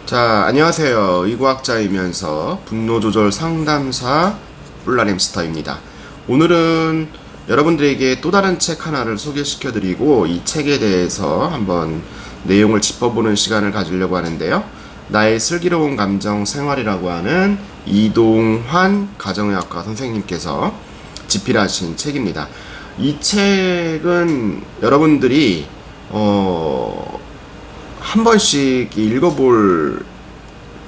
자, 안녕하세요. 의과학자이면서 분노조절 상담사 뿔라햄스터입니다. 오늘은 여러분들에게 또 다른 책 하나를 소개시켜드리고 이 책에 대해서 한번 내용을 짚어보는 시간을 가지려고 하는데요. 나의 슬기로운 감정 생활이라고 하는 이동환 가정의학과 선생님께서 집필하신 책입니다. 이 책은 여러분들이 한 번씩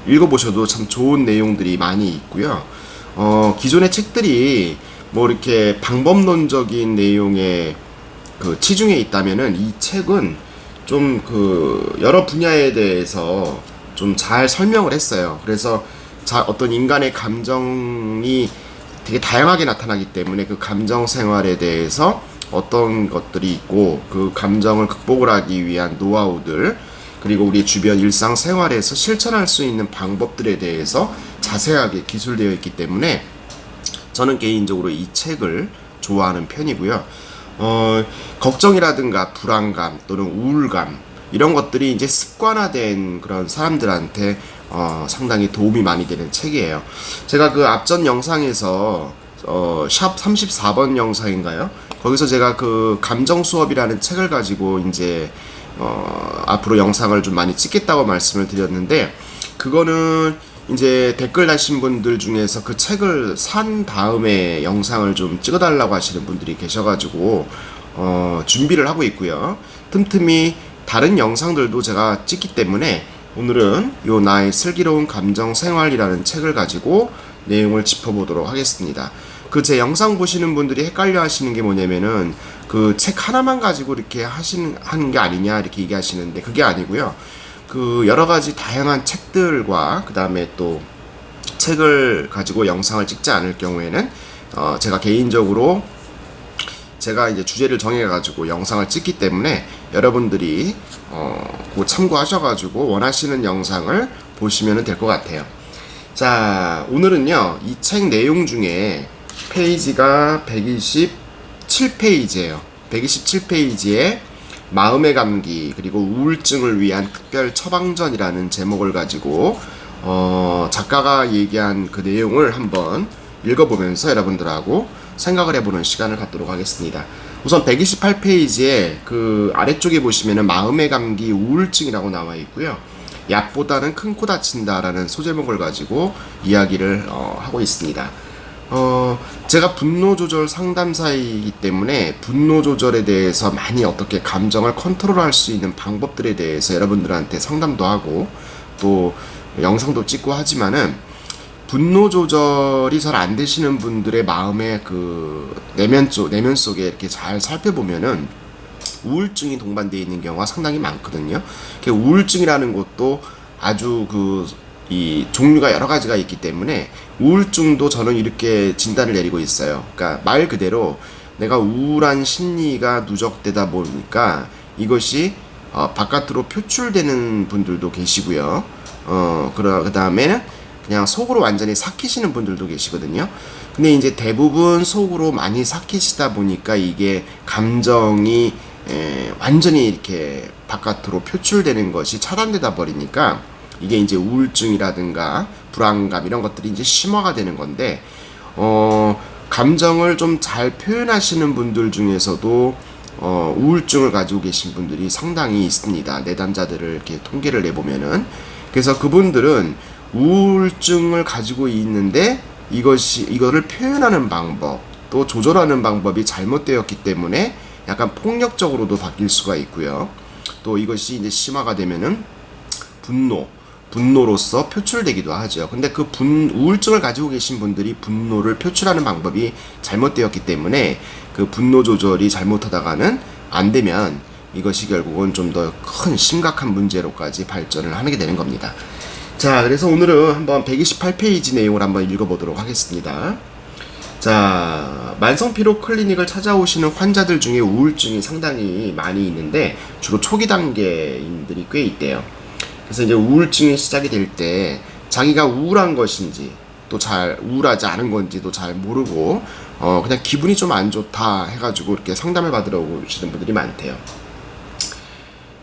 읽어보셔도 참 좋은 내용들이 많이 있고요. 기존의 책들이 뭐 이렇게 방법론적인 내용에 치중해 있다면은 이 책은 좀 여러 분야에 대해서 좀 잘 설명을 했어요. 그래서 어떤 인간의 감정이 되게 다양하게 나타나기 때문에 그 감정 생활에 대해서 어떤 것들이 있고 그 감정을 극복을 하기 위한 노하우들, 그리고 우리 주변 일상생활에서 실천할 수 있는 방법들에 대해서 자세하게 기술되어 있기 때문에 저는 개인적으로 이 책을 좋아하는 편이고요. 걱정이라든가 불안감 또는 우울감 이런 것들이 이제 습관화된 그런 사람들한테 상당히 도움이 많이 되는 책이에요. 제가 그 앞전 영상에서 샵 34번 영상인가요? 거기서 제가 그 감정 수업이라는 책을 가지고 이제 앞으로 영상을 좀 많이 찍겠다고 말씀을 드렸는데, 그거는 이제 댓글 다신 분들 중에서 그 책을 산 다음에 영상을 좀 찍어달라고 하시는 분들이 계셔가지고 준비를 하고 있고요. 틈틈이 다른 영상들도 제가 찍기 때문에 오늘은 요 나의 슬기로운 감정 생활이라는 책을 가지고 내용을 짚어보도록 하겠습니다. 그 제 영상 보시는 분들이 헷갈려 하시는 게 뭐냐면은 그 책 하나만 가지고 이렇게 하는 게 아니냐 이렇게 얘기하시는데, 그게 아니고요. 그 여러 가지 다양한 책들과 그 다음에 또 책을 가지고 영상을 찍지 않을 경우에는 제가 개인적으로 제가 이제 주제를 정해가지고 영상을 찍기 때문에 여러분들이 그거 참고하셔가지고 원하시는 영상을 보시면 될 것 같아요. 자, 오늘은요 이 책 내용 중에 페이지가 127페이지예요. 127페이지에 마음의 감기 그리고 우울증을 위한 특별 처방전이라는 제목을 가지고 작가가 얘기한 그 내용을 한번 읽어보면서 여러분들하고 생각을 해보는 시간을 갖도록 하겠습니다. 우선 128페이지에 그 아래쪽에 보시면은 마음의 감기 우울증이라고 나와 있고요. 약보다는 큰 코 다친다라는 소제목을 가지고 이야기를 하고 있습니다. 제가 분노조절 상담사이기 때문에 분노조절에 대해서 많이 어떻게 감정을 컨트롤할 수 있는 방법들에 대해서 여러분들한테 상담도 하고 또 영상도 찍고 하지만은, 분노 조절이 잘 안 되시는 분들의 마음의 그 내면 속에 이렇게 잘 살펴보면은 우울증이 동반되어 있는 경우가 상당히 많거든요. 우울증이라는 것도 아주 이 종류가 여러 가지가 있기 때문에 우울증도 저는 이렇게 진단을 내리고 있어요. 그러니까 말 그대로 내가 우울한 심리가 누적되다 보니까 이것이 바깥으로 표출되는 분들도 계시고요. 그 다음에는 그냥 속으로 완전히 삭히시는 분들도 계시거든요. 근데 이제 대부분 속으로 많이 삭히시다 보니까 이게 감정이 완전히 이렇게 바깥으로 표출되는 것이 차단되다 버리니까 이게 이제 우울증이라든가 불안감 이런 것들이 이제 심화가 되는 건데, 감정을 좀 잘 표현하시는 분들 중에서도 우울증을 가지고 계신 분들이 상당히 있습니다. 내담자들을 이렇게 통계를 내보면은. 그래서 그분들은 우울증을 가지고 있는데 이거를 표현하는 방법 또 조절하는 방법이 잘못되었기 때문에 약간 폭력적으로도 바뀔 수가 있고요. 또 이것이 이제 심화가 되면은 분노로서 표출되기도 하죠. 근데 그 우울증을 가지고 계신 분들이 분노를 표출하는 방법이 잘못되었기 때문에 그 분노 조절이 잘못하다가는 안 되면 이것이 결국은 좀 더 큰 심각한 문제로까지 발전을 하게 되는 겁니다. 자, 그래서 오늘은 한번 128페이지 내용을 한번 읽어보도록 하겠습니다. 자, 만성피로 클리닉을 찾아오시는 환자들 중에 우울증이 상당히 많이 있는데 주로 초기 단계인들이 꽤 있대요. 그래서 이제 우울증이 시작이 될 때 자기가 우울한 것인지 또 잘 우울하지 않은 건지도 잘 모르고 그냥 기분이 좀 안 좋다 해가지고 이렇게 상담을 받으러 오시는 분들이 많대요.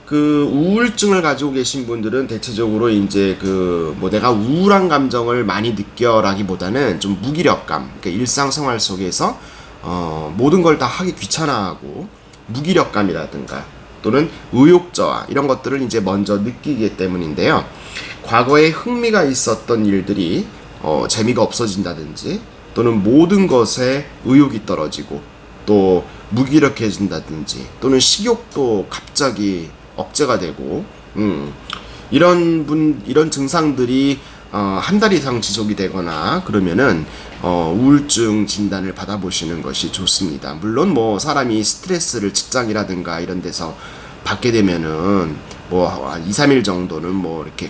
그 우울증을 가지고 계신 분들은 대체적으로 이제 그 뭐 내가 우울한 감정을 많이 느껴라기보다는 좀 무기력감, 그러니까 일상생활 속에서 모든 걸 다 하기 귀찮아하고 무기력감이라든가 또는 의욕저하 이런 것들을 이제 먼저 느끼기 때문인데요. 과거에 흥미가 있었던 일들이 재미가 없어진다든지 또는 모든 것에 의욕이 떨어지고 또 무기력해진다든지 또는 식욕도 갑자기 억제가 되고 이런 증상들이 한 달 이상 지속이 되거나 그러면은 우울증 진단을 받아보시는 것이 좋습니다. 물론 뭐 사람이 스트레스를 직장이라든가 이런 데서 받게 되면은 뭐 한 2, 3일 정도는 뭐 이렇게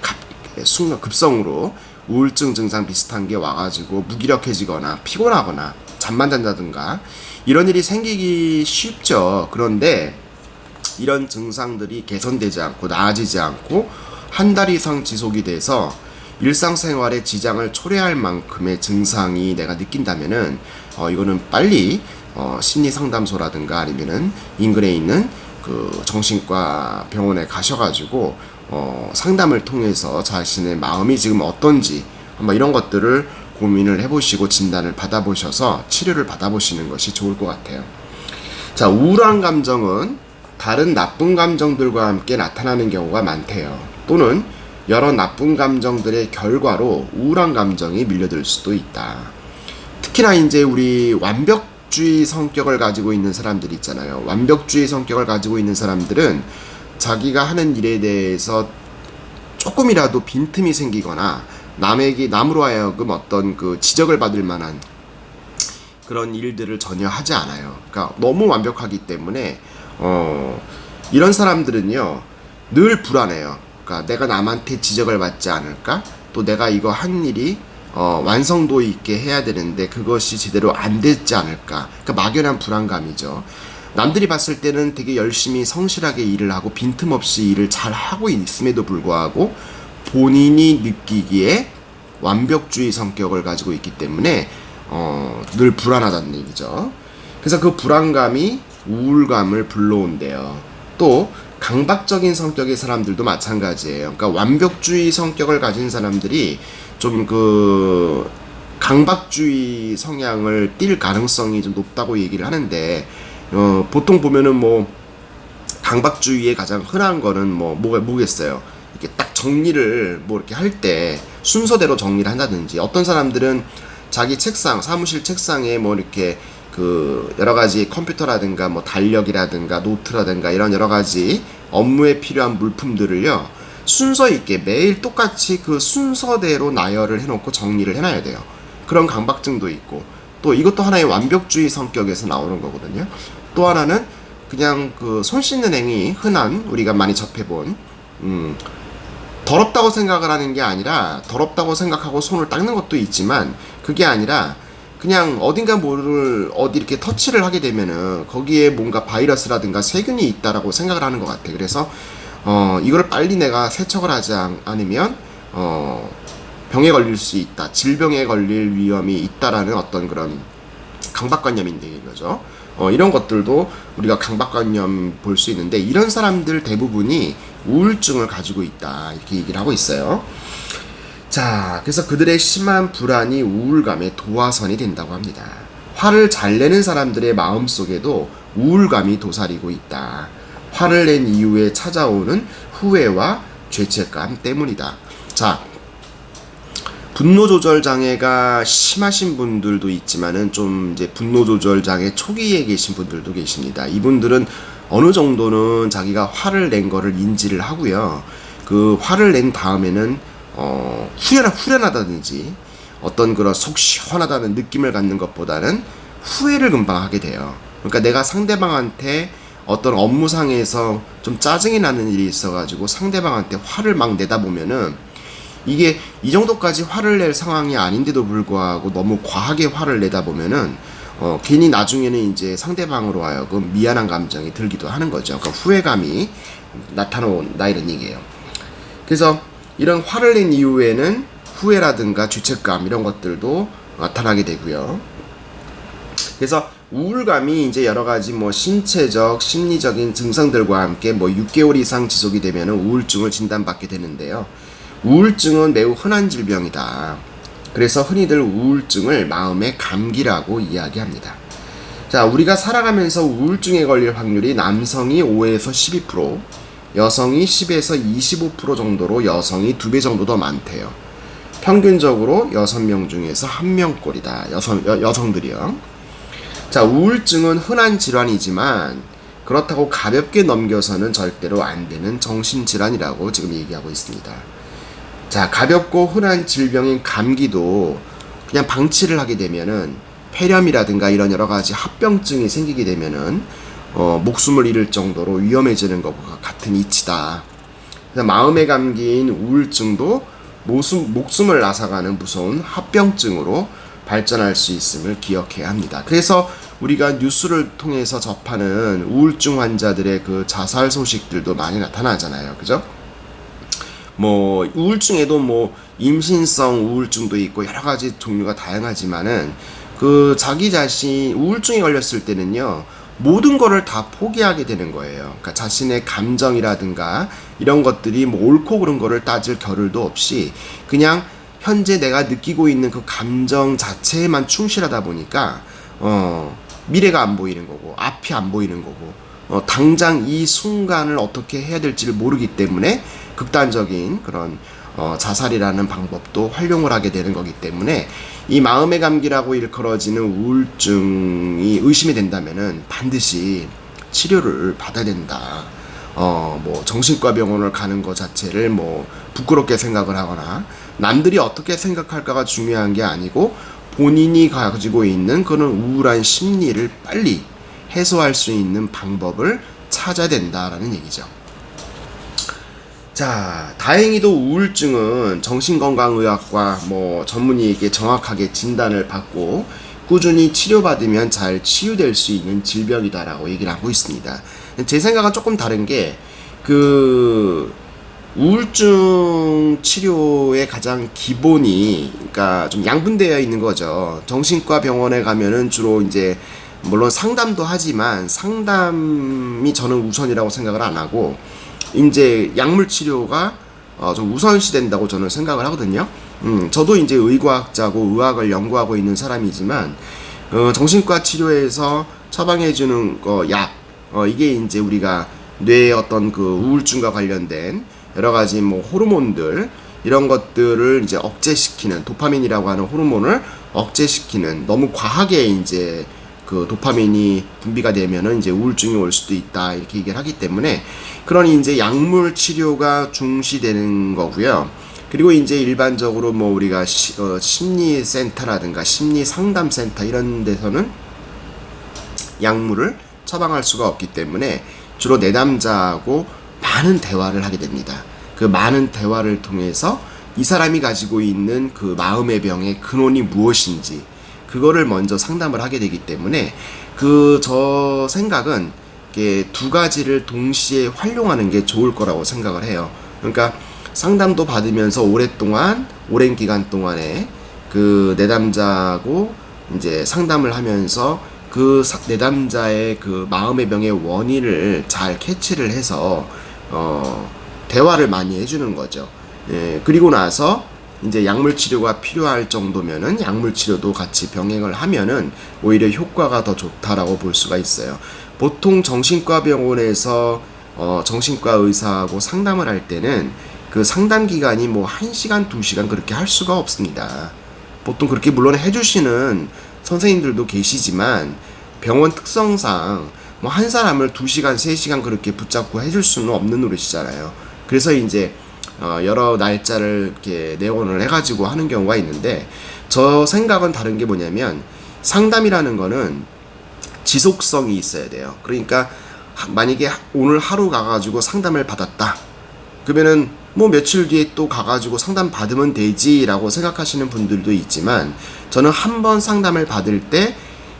급성으로 우울증 증상 비슷한 게 와가지고 무기력해지거나 피곤하거나 잠만 잔다든가 이런 일이 생기기 쉽죠. 그런데 이런 증상들이 개선되지 않고 나아지지 않고 한 달 이상 지속이 돼서 일상생활에 지장을 초래할 만큼의 증상이 내가 느낀다면은 이거는 빨리 심리상담소라든가 아니면은 인근에 있는 그 정신과 병원에 가셔가지고 상담을 통해서 자신의 마음이 지금 어떤지 한번 이런 것들을 고민을 해보시고 진단을 받아보셔서 치료를 받아보시는 것이 좋을 것 같아요. 자, 우울한 감정은 다른 나쁜 감정들과 함께 나타나는 경우가 많대요. 또는 여러 나쁜 감정들의 결과로 우울한 감정이 밀려들 수도 있다. 특히나 이제 우리 완벽주의 성격을 가지고 있는 사람들 있잖아요. 완벽주의 성격을 가지고 있는 사람들은 자기가 하는 일에 대해서 조금이라도 빈틈이 생기거나 남으로 하여금 어떤 그 지적을 받을 만한 그런 일들을 전혀 하지 않아요. 그러니까 너무 완벽하기 때문에 이런 사람들은요 늘 불안해요. 그러니까 내가 남한테 지적을 받지 않을까? 또 내가 이거 한 일이 완성도 있게 해야 되는데 그것이 제대로 안 됐지 않을까? 그러니까 막연한 불안감이죠. 남들이 봤을 때는 되게 열심히 성실하게 일을 하고 빈틈없이 일을 잘 하고 있음에도 불구하고 본인이 느끼기에 완벽주의 성격을 가지고 있기 때문에 늘 불안하다는 얘기죠. 그래서 그 불안감이 우울감을 불러온대요. 또 강박적인 성격의 사람들도 마찬가지예요. 그러니까 완벽주의 성격을 가진 사람들이 좀 그 강박주의 성향을 띌 가능성이 좀 높다고 얘기를 하는데 보통 보면은 뭐 강박주의의 가장 흔한 거는 뭐겠어요. 이렇게 딱 정리를 뭐 이렇게 할 때 순서대로 정리를 한다든지 어떤 사람들은 자기 책상, 사무실 책상에 뭐 이렇게 그 여러 가지 컴퓨터라든가 뭐 달력이라든가 노트라든가 이런 여러 가지 업무에 필요한 물품들을요 순서 있게 매일 똑같이 그 순서대로 나열을 해놓고 정리를 해놔야 돼요. 그런 강박증도 있고 또 이것도 하나의 완벽주의 성격에서 나오는 거거든요. 또 하나는 그냥 그 손 씻는 행위, 흔한 우리가 많이 접해본 더럽다고 생각을 하는 게 아니라 더럽다고 생각하고 손을 닦는 것도 있지만 그게 아니라 그냥 어딘가 모를 어디 이렇게 터치를 하게 되면은 거기에 뭔가 바이러스라든가 세균이 있다라고 생각을 하는 것 같아. 그래서 이걸 빨리 내가 세척을 하지 않으면 병에 걸릴 수 있다, 질병에 걸릴 위험이 있다라는 어떤 그런 강박관념인데 이거죠. 이런 것들도 우리가 강박관념 볼 수 있는데 이런 사람들 대부분이 우울증을 가지고 있다 이렇게 얘기를 하고 있어요. 자, 그래서 그들의 심한 불안이 우울감의 도화선이 된다고 합니다. 화를 잘 내는 사람들의 마음속에도 우울감이 도사리고 있다. 화를 낸 이후에 찾아오는 후회와 죄책감 때문이다. 자, 분노 조절 장애가 심하신 분들도 있지만은 좀 이제 분노 조절 장애 초기에 계신 분들도 계십니다. 이분들은 어느 정도는 자기가 화를 낸 거를 인지를 하고요. 그 화를 낸 다음에는 후련하다든지 어떤 그런 속 시원하다는 느낌을 갖는 것보다는 후회를 금방 하게 돼요. 그러니까 내가 상대방한테 어떤 업무상에서 좀 짜증이 나는 일이 있어가지고 상대방한테 화를 막 내다 보면은 이게 이 정도까지 화를 낼 상황이 아닌데도 불구하고 너무 과하게 화를 내다 보면은 괜히 나중에는 이제 상대방으로 하여금 미안한 감정이 들기도 하는 거죠. 그러니까 후회감이 나타난다 이런 얘기예요. 그래서 이런 화를 낸 이후에는 후회라든가 죄책감 이런 것들도 나타나게 되고요. 그래서 우울감이 이제 여러 가지 뭐 신체적, 심리적인 증상들과 함께 뭐 6개월 이상 지속이 되면 우울증을 진단받게 되는데요. 우울증은 매우 흔한 질병이다. 그래서 흔히들 우울증을 마음의 감기라고 이야기합니다. 자, 우리가 살아가면서 우울증에 걸릴 확률이 남성이 5에서 12%, 여성이 10에서 25% 정도로 여성이 2배 정도 더 많대요. 평균적으로 6명 중에서 1명꼴이다. 여성들이요. 자, 우울증은 흔한 질환이지만 그렇다고 가볍게 넘겨서는 절대로 안 되는 정신질환이라고 지금 얘기하고 있습니다. 자, 가볍고 흔한 질병인 감기도 그냥 방치를 하게 되면은 폐렴이라든가 이런 여러 가지 합병증이 생기게 되면은 목숨을 잃을 정도로 위험해지는 것과 같은 이치다. 마음의 감기인 우울증도 목숨을 앗아가는 무서운 합병증으로 발전할 수 있음을 기억해야 합니다. 그래서 우리가 뉴스를 통해서 접하는 우울증 환자들의 그 자살 소식들도 많이 나타나잖아요. 그죠? 뭐 우울증에도 뭐 임신성 우울증도 있고 여러 가지 종류가 다양하지만은 그 자기 자신 우울증에 걸렸을 때는요, 모든 거를 다 포기하게 되는 거예요. 그러니까 자신의 감정이라든가 이런 것들이 뭐 옳고 그른 거를 따질 겨를도 없이 그냥 현재 내가 느끼고 있는 그 감정 자체에만 충실하다 보니까 미래가 안 보이는 거고 앞이 안 보이는 거고 당장 이 순간을 어떻게 해야 될지를 모르기 때문에 극단적인 그런 자살이라는 방법도 활용을 하게 되는 거기 때문에 이 마음의 감기라고 일컬어지는 우울증이 의심이 된다면은 반드시 치료를 받아야 된다. 뭐 정신과 병원을 가는 것 자체를 뭐 부끄럽게 생각을 하거나 남들이 어떻게 생각할까가 중요한 게 아니고 본인이 가지고 있는 그런 우울한 심리를 빨리 해소할 수 있는 방법을 찾아야 된다라는 얘기죠. 자, 다행히도 우울증은 정신건강의학과 뭐 전문의에게 정확하게 진단을 받고 꾸준히 치료받으면 잘 치유될 수 있는 질병이다라고 얘기를 하고 있습니다. 제 생각은 조금 다른 게 우울증 치료의 가장 기본이 그러니까 좀 양분되어 있는 거죠. 정신과 병원에 가면은 주로 이제 물론 상담도 하지만 상담이 저는 우선이라고 생각을 안 하고 이제 약물 치료가 좀 우선시 된다고 저는 생각을 하거든요. 저도 이제 의과학자고 의학을 연구하고 있는 사람이지만 정신과 치료에서 처방해주는 약 이게 이제 우리가 뇌의 어떤 그 우울증과 관련된 여러 가지 뭐 호르몬들 이런 것들을 이제 억제시키는 도파민이라고 하는 호르몬을 억제시키는 너무 과하게 이제 그 도파민이 분비가 되면은 이제 우울증이 올 수도 있다 이렇게 얘기를 하기 때문에 그런 이제 약물 치료가 중시되는 거고요. 그리고 이제 일반적으로 뭐 우리가 심리센터라든가 심리상담센터 이런 데서는 약물을 처방할 수가 없기 때문에 주로 내담자하고 많은 대화를 하게 됩니다. 그 많은 대화를 통해서 이 사람이 가지고 있는 그 마음의 병의 근원이 무엇인지 그거를 먼저 상담을 하게 되기 때문에 저 생각은 두 가지를 동시에 활용하는 게 좋을 거라고 생각을 해요. 그러니까 상담도 받으면서 오랜 기간 동안에 그 내담자하고 이제 상담을 하면서 그 내담자의 그 마음의 병의 원인을 잘 캐치를 해서 대화를 많이 해주는 거죠. 예, 그리고 나서 이제 약물 치료가 필요할 정도면은 약물 치료도 같이 병행을 하면은 오히려 효과가 더 좋다라고 볼 수가 있어요. 보통 정신과 병원에서 정신과 의사하고 상담을 할 때는 그 상담 기간이 뭐 1시간, 2시간 그렇게 할 수가 없습니다. 보통 그렇게 물론 해주시는 선생님들도 계시지만 병원 특성상 뭐 한 사람을 2시간, 3시간 그렇게 붙잡고 해줄 수는 없는 노릇이잖아요. 그래서 이제 여러 날짜를 이렇게 내원을 해가지고 하는 경우가 있는데 저 생각은 다른 게 뭐냐면 상담이라는 거는 지속성이 있어야 돼요. 그러니까 만약에 오늘 하루 가가지고 상담을 받았다. 그러면은 뭐 며칠 뒤에 또 가가지고 상담 받으면 되지라고 생각하시는 분들도 있지만 저는 한 번 상담을 받을 때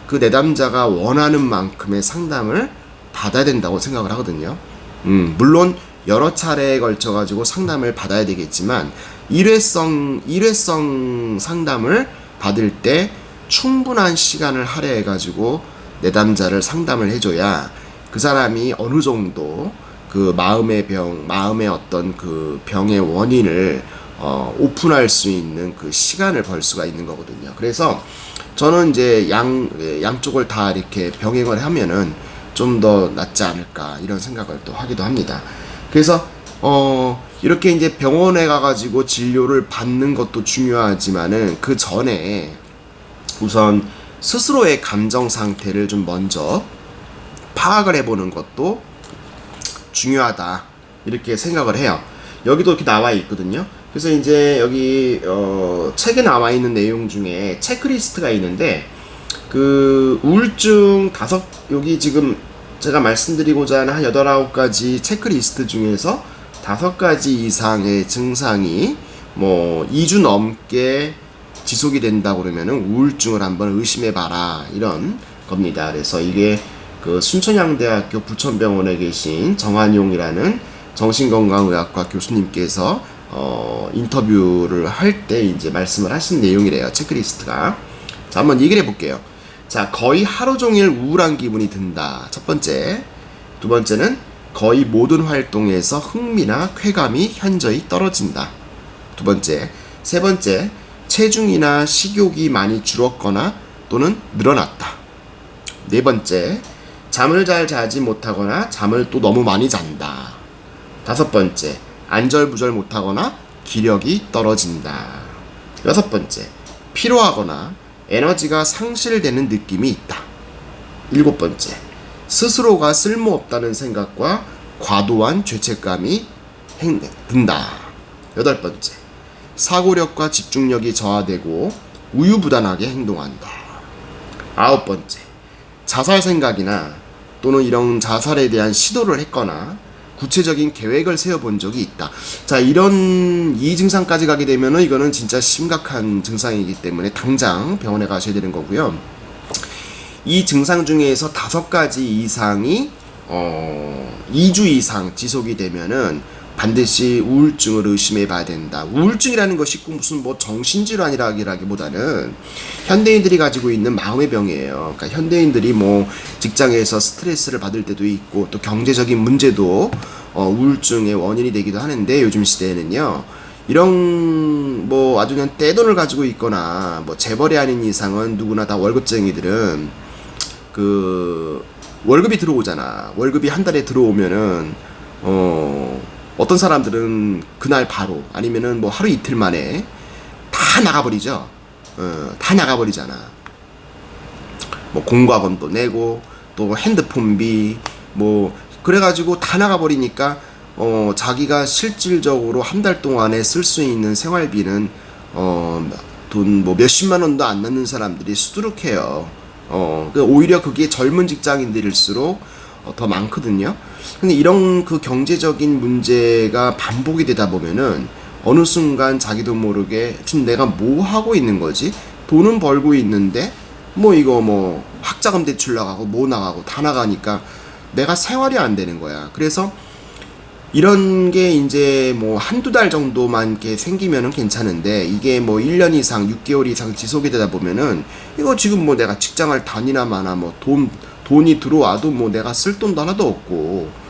그 내담자가 원하는 만큼의 상담을 받아야 된다고 생각을 하거든요. 물론 여러 차례에 걸쳐가지고 상담을 받아야 되겠지만 일회성 상담을 받을 때 충분한 시간을 할애해가지고 내담자를 상담을 해줘야 그 사람이 어느 정도 그 마음의 어떤 그 병의 원인을 오픈할 수 있는 그 시간을 벌 수가 있는 거거든요. 그래서 저는 이제 양쪽을 다 이렇게 병행을 하면은 좀 더 낫지 않을까 이런 생각을 또 하기도 합니다. 그래서 이렇게 이제 병원에 가가지고 진료를 받는 것도 중요하지만은 그 전에 우선 스스로의 감정 상태를 좀 먼저 파악을 해보는 것도 중요하다 이렇게 생각을 해요. 여기도 이렇게 나와 있거든요. 그래서 이제 여기 책에 나와 있는 내용 중에 체크리스트가 있는데 그 우울증 여기 지금 제가 말씀드리고자 하는 한 8, 9가지 체크리스트 중에서 5가지 이상의 증상이 뭐 2주 넘게 지속이 된다 그러면은 우울증을 한번 의심해봐라 이런 겁니다. 그래서 이게 그 순천향대학교 부천병원에 계신 정한용이라는 정신건강의학과 교수님께서 인터뷰를 할 때 이제 말씀을 하신 내용이래요. 체크리스트가. 자, 한번 얘기를 해볼게요. 자, 거의 하루 종일 우울한 기분이 든다. 첫 번째. 두 번째는 거의 모든 활동에서 흥미나 쾌감이 현저히 떨어진다. 두 번째. 세 번째. 체중이나 식욕이 많이 줄었거나 또는 늘어났다. 네 번째. 잠을 잘 자지 못하거나 잠을 또 너무 많이 잔다. 다섯 번째. 안절부절 못하거나 기력이 떨어진다. 여섯 번째. 피로하거나 에너지가 상실되는 느낌이 있다. 일곱 번째. 스스로가 쓸모없다는 생각과 과도한 죄책감이 든다. 여덟 번째. 사고력과 집중력이 저하되고 우유부단하게 행동한다. 아홉 번째. 자살 생각이나 또는 이런 자살에 대한 시도를 했거나 구체적인 계획을 세워본 적이 있다. 자, 이 증상까지 가게 되면은 이거는 진짜 심각한 증상이기 때문에 당장 병원에 가셔야 되는 거고요. 이 증상 중에서 5가지 이상이 2주 이상 지속이 되면은 반드시 우울증을 의심해 봐야 된다. 우울증이라는 것이 무슨 뭐 정신질환이라기보다는 현대인들이 가지고 있는 마음의 병이에요. 그러니까 현대인들이 뭐 직장에서 스트레스를 받을 때도 있고 또 경제적인 문제도 우울증의 원인이 되기도 하는데 요즘 시대에는요. 이런 뭐 아주 그냥 떼돈을 가지고 있거나 뭐 재벌이 아닌 이상은 누구나 다 월급쟁이들은 그 월급이 들어오잖아. 월급이 한 달에 들어오면은 어떤 사람들은 그날 바로 아니면은 뭐 하루 이틀 만에 다 나가버리죠. 다 나가버리잖아. 뭐 공과금도 내고 또 핸드폰비 뭐 그래가지고 다 나가버리니까 자기가 실질적으로 한 달 동안에 쓸 수 있는 생활비는 돈 뭐 몇십만 원도 안 넣는 사람들이 수두룩해요. 오히려 그게 젊은 직장인들일수록 더 많거든요. 근데 이런 그 경제적인 문제가 반복이 되다 보면은 어느 순간 자기도 모르게 지금 내가 뭐 하고 있는 거지? 돈은 벌고 있는데 뭐 이거 뭐 학자금 대출 나가고 뭐 나가고 다 나가니까 내가 생활이 안 되는 거야. 그래서 이런 게 이제 뭐 한두 달 정도만 이렇게 생기면은 괜찮은데 이게 뭐 1년 이상, 6개월 이상 지속이 되다 보면은 이거 지금 뭐 내가 직장을 다니나 마나 뭐 돈이 들어와도 뭐 내가 쓸 돈도 하나도 없고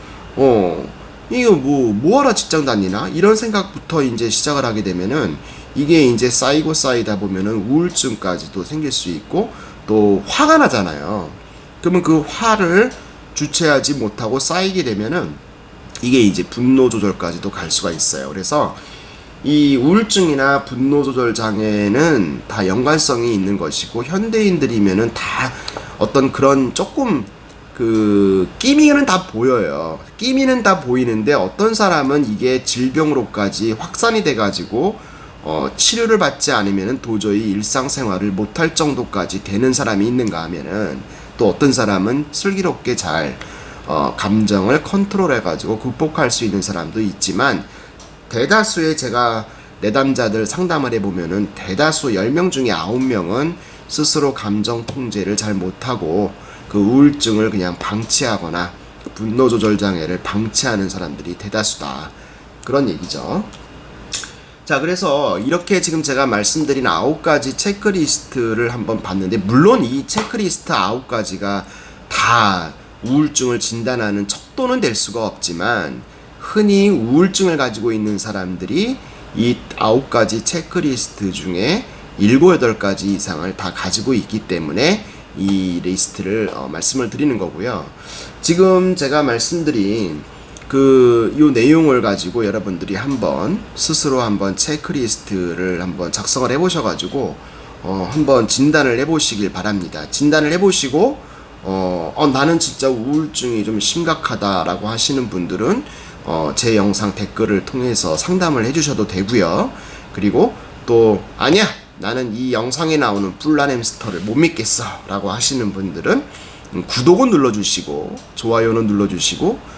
이거 뭐하러 직장 다니나 이런 생각부터 이제 시작을 하게 되면은 이게 이제 쌓이다 보면은 우울증까지도 생길 수 있고 또 화가 나잖아요. 그러면 그 화를 주체하지 못하고 쌓이게 되면은 이게 이제 분노 조절까지도 갈 수가 있어요. 그래서 이 우울증이나 분노 조절 장애는 다 연관성이 있는 것이고 현대인들이면은 다 어떤 그런 조금 그 끼미는 다 보여요. 끼미는 다 보이는데 어떤 사람은 이게 질병으로까지 확산이 돼가지고 치료를 받지 않으면은 도저히 일상생활을 못할 정도까지 되는 사람이 있는가 하면은 또 어떤 사람은 슬기롭게 잘 감정을 컨트롤해가지고 극복할 수 있는 사람도 있지만 대다수의 제가 내담자들 상담을 해보면은 대다수 10명 중에 9명은 스스로 감정 통제를 잘 못하고 그 우울증을 그냥 방치하거나 분노 조절 장애를 방치하는 사람들이 대다수다. 그런 얘기죠. 자, 그래서 이렇게 지금 제가 말씀드린 9가지 체크리스트를 한번 봤는데 물론 이 체크리스트 9가지가 다 우울증을 진단하는 척도는 될 수가 없지만 흔히 우울증을 가지고 있는 사람들이 이 9가지 체크리스트 중에 7, 8가지 이상을 다 가지고 있기 때문에 이 리스트를 말씀을 드리는 거고요. 지금 제가 말씀드린 요 내용을 가지고 여러분들이 스스로 한번 체크리스트를 한번 작성을 해보셔가지고 한번 진단을 해보시길 바랍니다. 진단을 해보시고 나는 진짜 우울증이 좀 심각하다라고 하시는 분들은 제 영상 댓글을 통해서 상담을 해주셔도 되고요. 그리고 또 아니야, 나는 이 영상에 나오는 뿔난 햄스터를 못 믿겠어 라고 하시는 분들은 구독은 눌러주시고 좋아요는 눌러주시고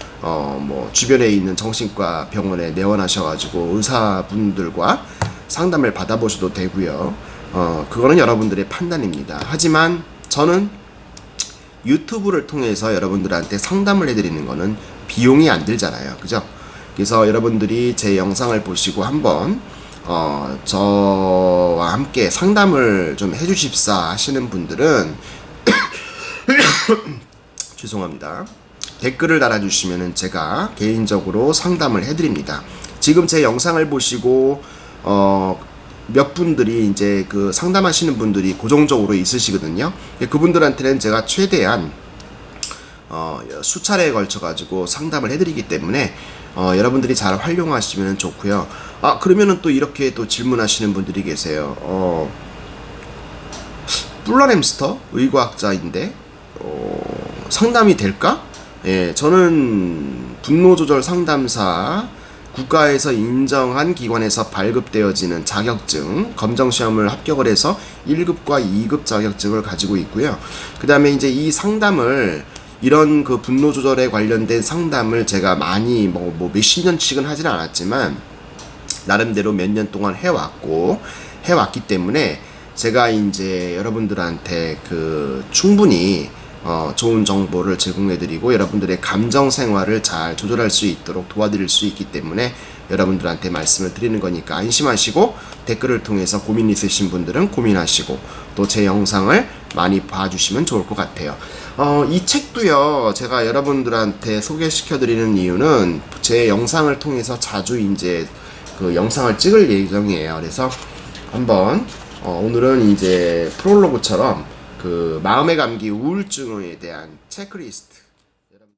주변에 있는 정신과 병원에 내원하셔가지고 의사분들과 상담을 받아보셔도 되고요. 그거는 여러분들의 판단입니다. 하지만 저는 유튜브를 통해서 여러분들한테 상담을 해드리는 거는 비용이 안 들잖아요. 그죠? 그래서 여러분들이 제 영상을 보시고 한번 저와 함께 상담을 좀 해주십사 하시는 분들은 죄송합니다. 댓글을 달아주시면 제가 개인적으로 상담을 해드립니다. 지금 제 영상을 보시고 몇 분들이 이제 그 상담하시는 분들이 고정적으로 있으시거든요. 그분들한테는 제가 최대한 수차례에 걸쳐 가지고 상담을 해드리기 때문에 여러분들이 잘 활용하시면 좋고요. 그러면은 또 이렇게 또 질문하시는 분들이 계세요. 뿔난 햄스터 의과학자인데 상담이 될까? 예, 저는 분노조절 상담사, 국가에서 인정한 기관에서 발급되어지는 자격증, 검정시험을 합격을 해서 1급과 2급 자격증을 가지고 있고요. 그 다음에 이제 이 상담을, 이런 그 분노조절에 관련된 상담을 제가 많이 몇십 년씩은 하진 않았지만 나름대로 몇 년 동안 해왔기 때문에 제가 이제 여러분들한테 충분히 좋은 정보를 제공해드리고 여러분들의 감정 생활을 잘 조절할 수 있도록 도와드릴 수 있기 때문에 여러분들한테 말씀을 드리는 거니까 안심하시고 댓글을 통해서 고민 있으신 분들은 고민하시고 또 제 영상을 많이 봐주시면 좋을 것 같아요. 이 책도요, 제가 여러분들한테 소개시켜드리는 이유는 제 영상을 통해서 자주 이제 그 영상을 찍을 예정이에요. 그래서 한번 오늘은 이제 프롤로그처럼 마음의 감기 우울증에 대한 체크리스트